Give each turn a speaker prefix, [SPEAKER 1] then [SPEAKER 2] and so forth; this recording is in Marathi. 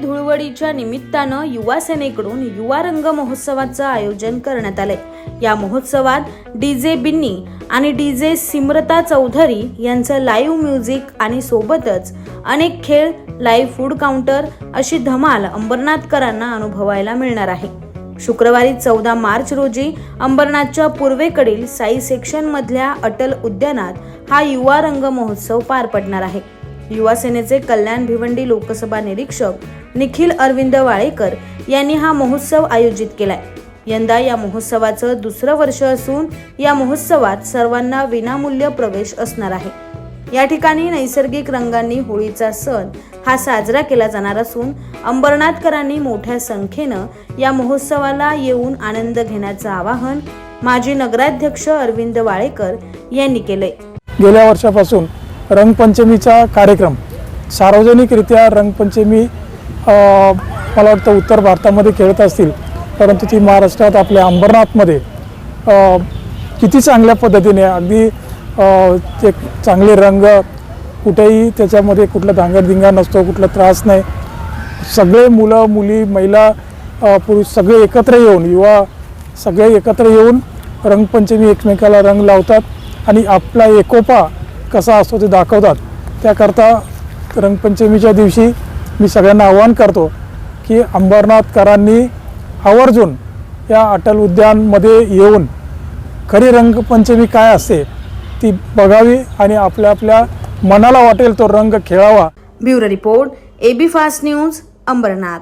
[SPEAKER 1] धुळवडीच्या निमित्तानं युवा सेनेकडून युवा रंग महोत्सवाचं आयोजन करण्यात आले। या महोत्सवात डीजे बिन्नी आणि डीजे सिमरता चौधरी यांचं लाईव्ह म्युझिक आणि सोबतच अनेक खेळ, लाईव्ह फूड काउंटर अशी धमाल अंबरनाथकरांना अनुभवायला मिळणार आहे। शुक्रवारी 14 मार्च रोजी अंबरनाथच्या पूर्वेकडील साई सेक्शन मधल्या अटल उद्यानात हा युवा रंग महोत्सव पार पडणार आहे। युवा सेनेचे कल्याण भिवंडी लोकसभा निरीक्षक निखिल अरविंद वाळेकर यांनी हा महोत्सव आयोजित केलाय। यंदा या महोत्सवाचं दुसरं वर्ष असून या महोत्सवात सर्वांना विनामूल्य प्रवेश असणार आहे। या ठिकाणी नैसर्गिक रंगांनी होळीचा सण हा साजरा केला जाणार असून अंबरनाथकरांनी मोठ्या संख्येनं या महोत्सवाला येऊन आनंद घेण्याचं आवाहन माजी नगराध्यक्ष अरविंद वाळेकर यांनी केले।
[SPEAKER 2] गेल्या वर्षापासून रंगपंचमीचा कार्यक्रम सार्वजनिकरित्या रंगपंचमी मला वाटतं उत्तर भारतामध्ये खेळत असतील, परंतु ती महाराष्ट्रात आपल्या अंबरनाथमध्ये किती चांगल्या पद्धतीने अगदी ते चांगले रंग, कुठेही त्याच्यामध्ये कुठला धांगडधिंगा नसतो, कुठला त्रास नाही। सगळे मुलं मुली महिला पुरुष सगळे एकत्र येऊन, युवा सगळे एकत्र येऊन रंगपंचमी एकमेकाला रंग लावतात आणि आपला एकोपा कसा असतो ते दाखवतात। त्याकरता रंगपंचमीच्या दिवशी मी सगळ्यांना आवाहन करतो की अंबरनाथकरांनी आवर्जून या अटल उद्यानमध्ये येऊन खरी रंगपंचमी काय असते ती बघावी आणि आपल्या आपल्या मनाला वाटेल तो रंग खेळावा।
[SPEAKER 1] Bureau report, AB fast news, Ambernath.